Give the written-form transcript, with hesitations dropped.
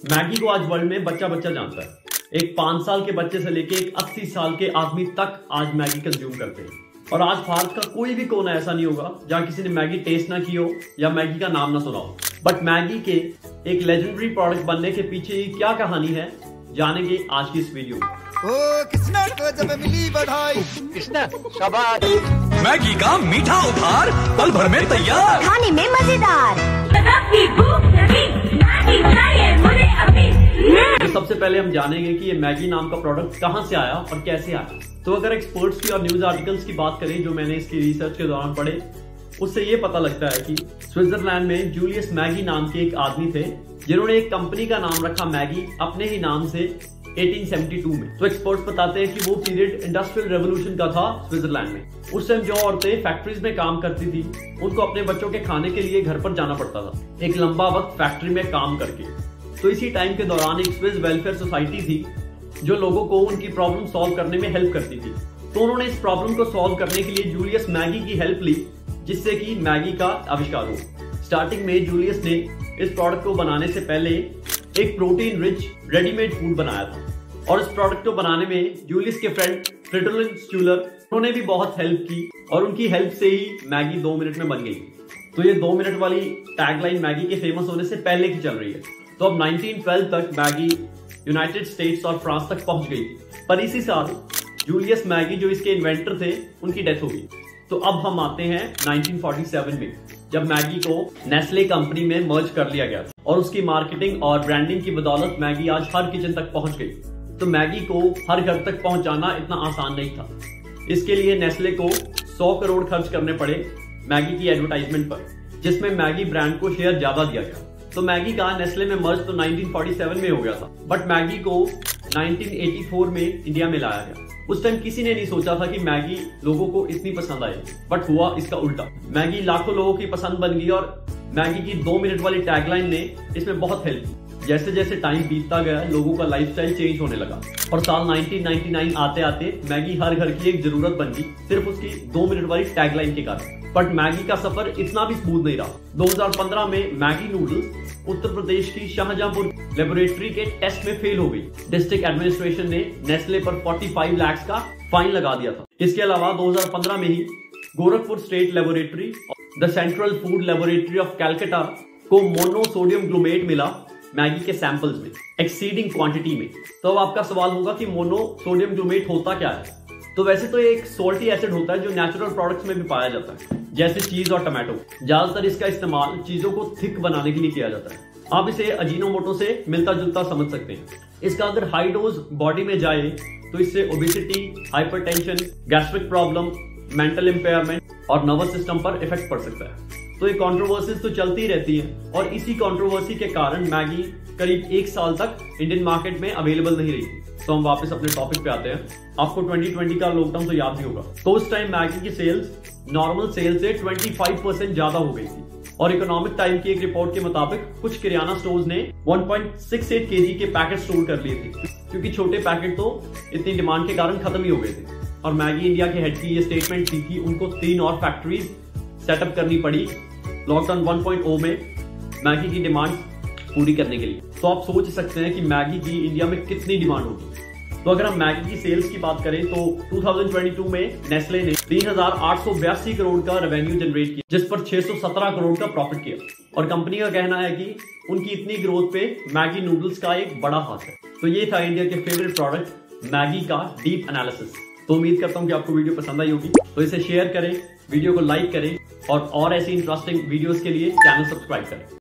Maggi को आज world में बच्चा बच्चा जानता है। एक 5 साल के बच्चे से लेके एक 80 साल के आदमी तक आज मैगी कंज्यूम करते हैं। और आज भारत का कोई भी कोना ऐसा नहीं होगा जहां किसी ने मैगी टेस्ट ना की हो या मैगी का नाम ना सुना हो। बट मैगी के एक लेजेंडरी प्रोडक्ट बनने के पीछे क्या कहानी है, जानेंगे आज की इस वीडियो में। कृष्णा को जब मिली बधाई, कृष्णा शाबाश। मैगी का मीठा उपहार पल भर में तैयार, खाने में मजेदार। तो सबसे पहले हम जानेंगे कि ये मैगी नाम का प्रोडक्ट कहां से आया और कैसे आया। तो अगर एक्सपर्ट्स की और न्यूज आर्टिकल्स की बात करें जो मैंने इसकी रिसर्च के दौरान पढ़े, उससे ये पता लगता है कि स्विट्जरलैंड में जूलियस मैगी नाम के एक आदमी थे जिन्होंने एक कंपनी का नाम रखा मैगी अपने ही नाम से 1872 में। तो एक्सपर्ट्स बताते हैं कि वो पीरियड इंडस्ट्रियल रेवोल्यूशन का था स्विट्जरलैंड में। उस टाइम जो औरतें फैक्ट्रीज में काम करती थी उनको अपने बच्चों के खाने के लिए घर पर जाना पड़ता था, एक लंबा वक्त फैक्ट्री में काम करके। तो इसी टाइम के दौरान एक स्विस वेलफेयर सोसाइटी थी जो लोगों को उनकी प्रॉब्लम सॉल्व करने में हेल्प करती थी। तो उन्होंने इस प्रॉब्लम को सॉल्व करने के लिए जूलियस मैगी की हेल्प ली, जिससे कि मैगी का आविष्कार हो। स्टार्टिंग में जूलियस ने इस प्रोडक्ट को बनाने से पहले एक प्रोटीन रिच रेडीमेड फूड बनाया था। और इस प्रोडक्ट को बनाने में जूलियस के फ्रेंड फ्रिडोलिन स्टूलर, उन्होंने भी बहुत हेल्प की और उनकी हेल्प से ही मैगी 2 मिनट में बन गई। तो ये 2 मिनट वाली टैगलाइन मैगी के फेमस होने से पहले की चल रही है। तो अब 1912 तक मैगी यूनाइटेड स्टेट्स और फ्रांस तक पहुंच गई। पर इसी साल जूलियस मैगी जो इसके इन्वेंटर थे उनकी डेथ हो गई। तो अब हम आते हैं 1947 में, जब मैगी को नेस्ले कंपनी में मर्ज कर लिया गया और उसकी मार्केटिंग और ब्रांडिंग की बदौलत मैगी आज हर किचन तक पहुंच गई। तो मैगी को हर घर तक पहुंचाना इतना आसान नहीं था। इसके लिए नेस्ले को 100 करोड़ खर्च करने पड़े मैगी की एडवर्टाइजमेंट पर, जिसमें मैगी ब्रांड को शेयर ज्यादा दिया गया। तो मैगी का नेस्ले में मर्ज तो 1947 में हो गया था, बट मैगी को 1984 में इंडिया में लाया गया। उस टाइम किसी ने नहीं सोचा था कि मैगी लोगों को इतनी पसंद आएगी, बट हुआ इसका उल्टा। मैगी लाखों लोगों की पसंद बन गई और मैगी की 2 मिनट वाली टैगलाइन ने इसमें बहुत हेल्प की। जैसे जैसे टाइम बीतता गया लोगों का लाइफस्टाइल चेंज होने लगा और साल 1999 आते आते मैगी हर घर की एक जरूरत बन गई, सिर्फ उसकी 2 मिनट वाली टैगलाइन के कारण। बट मैगी का सफर इतना भी स्मूथ नहीं रहा। 2015 में मैगी नूडल्स उत्तर प्रदेश की शाहजहांपुर लेबोरेटरी के टेस्ट में फेल हो गई। डिस्ट्रिक्ट एडमिनिस्ट्रेशन ने नेस्ले पर 45 लाख का फाइन लगा दिया था। इसके अलावा 2015 में ही गोरखपुर स्टेट लेबोरेटरी और the central food laboratory of Calcutta को मोनोसोडियम ग्लूमेट मिला मैगी के सैंपल्स में, एक्सीडिंग क्वांटिटी में। तो अब आपका सवाल होगा कि मोनोसोडियम ग्लूमेट होता क्या है। तो वैसे तो एक सॉल्टी एसिड होता है जो नेचुरल प्रोडक्ट्स में भी पाया जाता है, जैसे चीज और टमाटो। ज्यादातर इसका इस्तेमाल चीजों को थिक बनाने के लिए किया जाता है। आप इसे अजीनोमोटो से मिलता जुलता समझ सकते हैं। इसका अगर हाई डोज बॉडी में जाए तो इससे obesity, hypertension, gastric problem, mental impairment और नर्वस सिस्टम पर इफेक्ट पड़ सकता है। तो ये कंट्रोवर्सीज तो चलती रहती है और इसी कंट्रोवर्सी के कारण मैगी करीब 1 साल तक इंडियन मार्केट में अवेलेबल नहीं रही। तो हम वापस अपने टॉपिक पे आते हैं। आपको 2020 का लॉकडाउन तो याद ही होगा। तो उस टाइम मैगी की सेल्स नॉर्मल सेल से 25% ज्यादा हो गई थी। और इकोनॉमिक टाइम की एक रिपोर्ट के मुताबिक कुछ किराना स्टोर्स ने 1.68 kg के पैकेट स्टोर कर लिए थे, क्योंकि छोटे पैकेट तो इतनी डिमांड के कारण खत्म ही हो गए थे। और मैगी इंडिया के हेड की ये स्टेटमेंट थी कि उनको 3 और फैक्ट्रीज सेटअप करनी पड़ी लॉकडाउन 1.0 में मैगी की डिमांड पूरी करने के लिए। तो आप सोच सकते हैं कि मैगी की इंडिया में कितनी डिमांड होगी। तो अगर हम मैगी की सेल्स की बात करें तो 2022 में नेस्ले ने 3,882 करोड़ का रेवेन्यू जनरेट किया, जिस पर 617 करोड़ का प्रॉफिट किया। और कंपनी का कहना है कि उनकी इतनी ग्रोथ पे मैगी नूडल्स का एक बड़ा हाथ है। तो ये था इंडिया के फेवरेट प्रोडक्ट मैगी का डीप एनालिसिस। तो उम्मीद करता हूं कि आपको वीडियो पसंद आई होगी। तो इसे शेयर करें, वीडियो को लाइक करें और ऐसी इंटरेस्टिंग वीडियोस के लिए चैनल सब्सक्राइब करें।